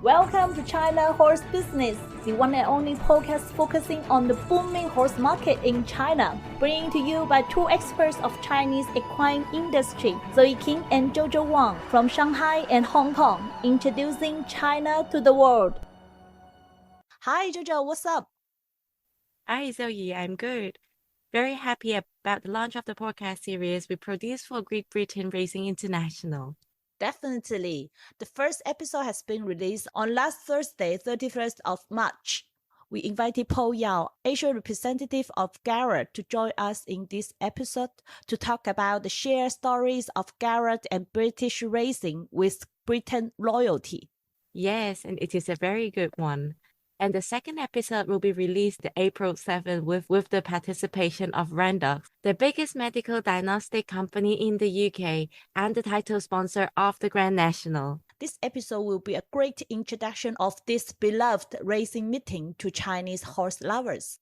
Welcome to China Horse Business, the one and only podcast focusing on the booming horse market in China, bringing to you by two experts of Chinese equine industry, Equine and Zhuhai Wang from Shanghai and Hong Kong, introducing China to the world. Hi Zhuhai, what's up? Hi Zoe, I'm good. Very happy about the launch of the podcast series we produced for Great Britain Racing International. Definitely. The first episode has been released on last Thursday, 31st of March. We invited Paul Yao, Asia representative of Garrett, to join us in this episode to talk about the shared stories of Garrett and British racing with Britain loyalty. Yes, and it is a very good one. And the second episode will be released April 7th with the participation of Randolph, the biggest medical diagnostic company in the UK and the title sponsor of the Grand National. This episode will be a great introduction of this beloved racing meeting to Chinese horse lovers.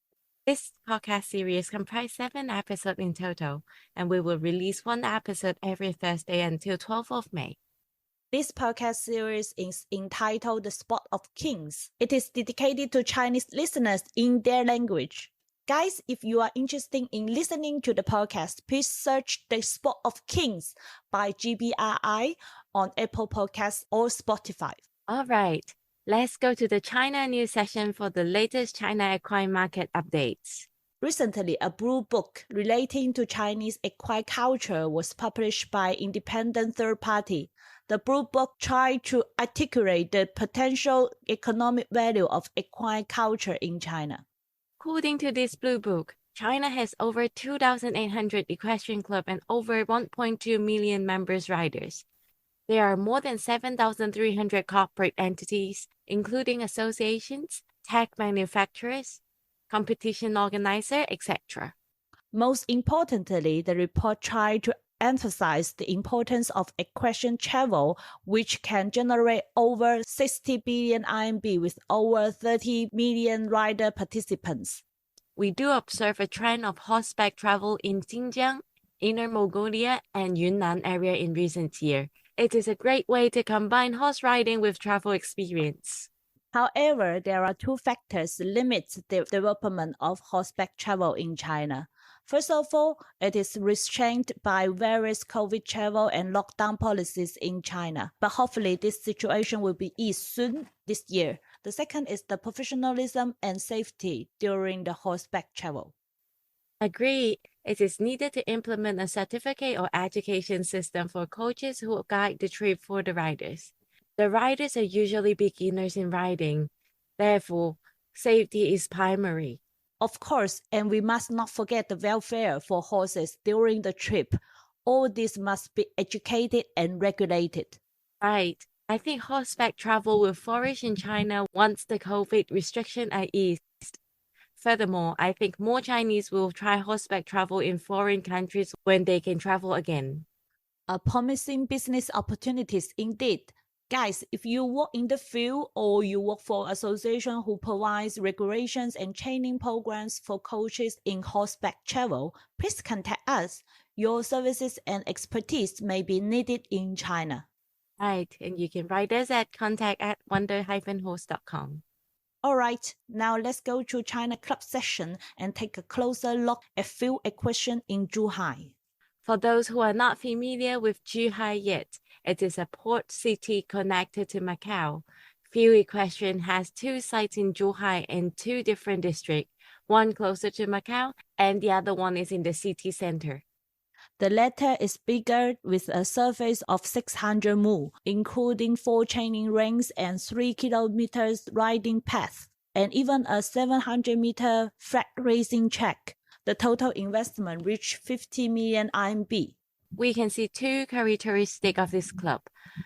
This podcast series comprises 7 episodes in total, and we will release one episode every Thursday until 12th of May. This podcast series is entitled The Sport of Kings. It is dedicated to Chinese listeners in their language. Guys, if you are interested in listening to the podcast, please search The Sport of Kings by GBRI on Apple Podcasts or Spotify. All right, let's go to the China news session for the latest China equine market updates. Recently, a Bleu book relating to Chinese equine culture was published by independent third party. The Bleu book tried to articulate the potential economic value of equine culture in China. According to this Blue Book, China has over 2,800 equestrian clubs and over 1.2 million members riders. There are more than 7,300 corporate entities, including associations, tech manufacturers, competition organizer, etc. Most importantly, the report tried to emphasize the importance of equestrian travel, which can generate over 60 billion RMB with over 30 million rider participants. We do observe a trend of horseback travel in Xinjiang, Inner Mongolia, and Yunnan area in recent years. It is a great way to combine horse riding with travel experience. However, there are two factors that limit the development of horseback travel in China. First of all, it is restrained by various COVID travel and lockdown policies in China. But hopefully this situation will be eased soon this year. The second is the professionalism and safety during the horseback travel. Agree. It is needed to implement a certificate or education system for coaches who guide the trip for the riders. The riders are usually beginners in riding. Therefore, safety is primary. Of course, and we must not forget the welfare for horses during the trip. All this must be educated and regulated. Right. I think horseback travel will flourish in China once the COVID restrictions are eased. Furthermore, I think more Chinese will try horseback travel in foreign countries when they can travel again. A promising business opportunities indeed. Guys, if you work in the field or you work for an association who provides regulations and training programs for coaches in horseback travel, please contact us. Your services and expertise may be needed in China. Right, and you can write us at contact@wonder-horse.com. All right, now let's go to China Club session and take a closer look at field equestrian in Zhuhai. For those who are not familiar with Zhuhai yet, it is a port city connected to Macau. Field Equestrian has 2 sites in Zhuhai and 2 different districts, one closer to Macau and the other one is in the city center. The latter is bigger with a surface of 600 mu, including 4 training rings and 3 kilometers riding path, and even a 700-meter flat racing track. The total investment reached 50 million RMB. We can see 2 characteristics of this club.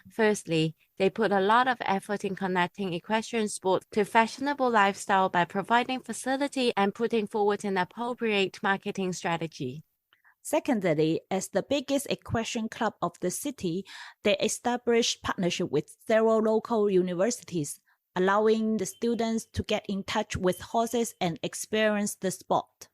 Firstly, they put a lot of effort in connecting equestrian sport to fashionable lifestyle by providing facility and putting forward an appropriate marketing strategy. Secondly, as the biggest equestrian club of the city, they established partnership with several local universities, allowing the students to get in touch with horses and experience the sport.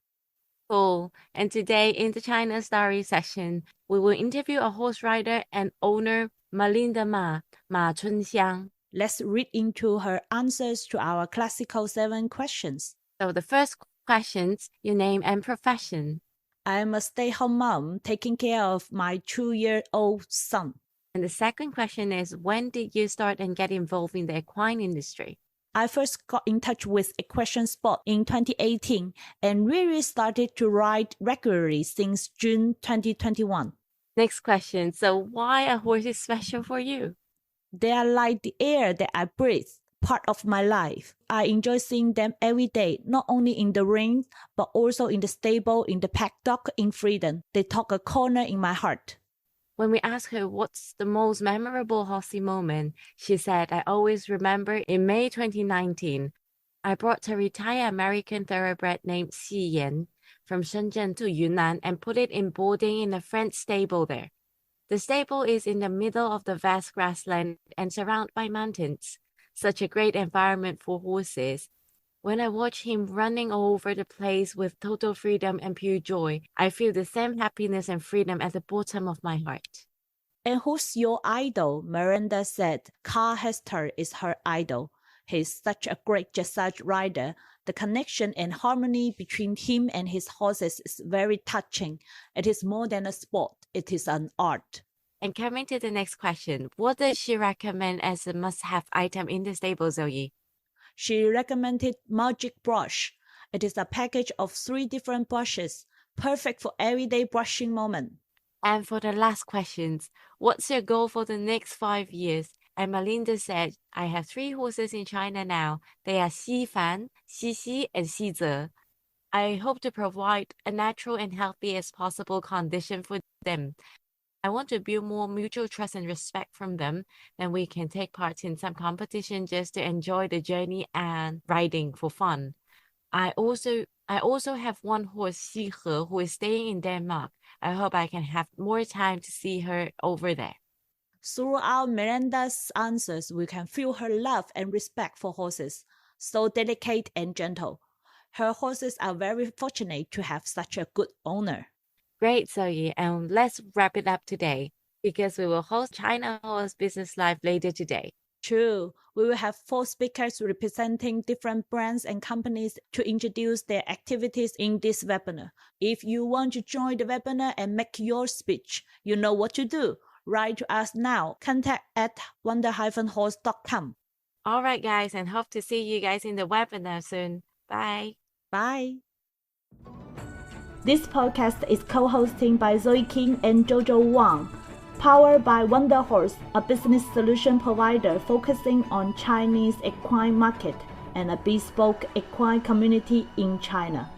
Cool. And today in the China Story session, we will interview a horse rider and owner, Melinda Ma Chunxiang. Let's read into her answers to our classical 7 questions. So the first questions, your name and profession. I am a stay-home mom taking care of my 2-year-old son. And the second question is, when did you start and get involved in the equine industry? I first got in touch with Equestrian sport in 2018 and really started to ride regularly since June 2021. Next question, so why a horse is special for you? They are like the air that I breathe, part of my life. I enjoy seeing them every day, not only in the ring, but also in the stable, in the paddock, in freedom. They took a corner in my heart. When we asked her what's the most memorable horsey moment, she said, I always remember in May 2019, I brought a retired American thoroughbred named Xi Yan from Shenzhen to Yunnan and put it in boarding in a friend's stable there. The stable is in the middle of the vast grassland and surrounded by mountains. Such a great environment for horses. When I watch him running all over the place with total freedom and pure joy, I feel the same happiness and freedom at the bottom of my heart. And who's your idol? Melinda said Carl Hester is her idol. He's such a great dressage rider. The connection and harmony between him and his horses is very touching. It is more than a sport. It is an art. And coming to the next question, what does she recommend as a must-have item in the stable, Zoe? She recommended Magic Brush. It is a package of 3 different brushes, perfect for everyday brushing moment. And for the last questions, what's your goal for the next 5 years? And Melinda said, I have 3 horses in China now. They are Xi Fan, Xi Xi, and Xi Ze. I hope to provide a natural and healthy as possible condition for them. I want to build more mutual trust and respect from them. Then we can take part in some competition just to enjoy the journey and riding for fun. I also have one horse, Xi He, who is staying in Denmark. I hope I can have more time to see her over there. Throughout Melinda's answers, we can feel her love and respect for horses, so delicate and gentle. Her horses are very fortunate to have such a good owner. Great, Zoe, and let's wrap it up today because we will host China Horse Business Live later today. True. We will have 4 speakers representing different brands and companies to introduce their activities in this webinar. If you want to join the webinar and make your speech, you know what to do. Write to us now. Contact at wonder-horse.com. All right, guys, and hope to see you guys in the webinar soon. Bye. Bye. This podcast is co-hosted by Zoe King and Jojo Wang, powered by Wonder Horse, a business solution provider focusing on Chinese equine market and a bespoke equine community in China.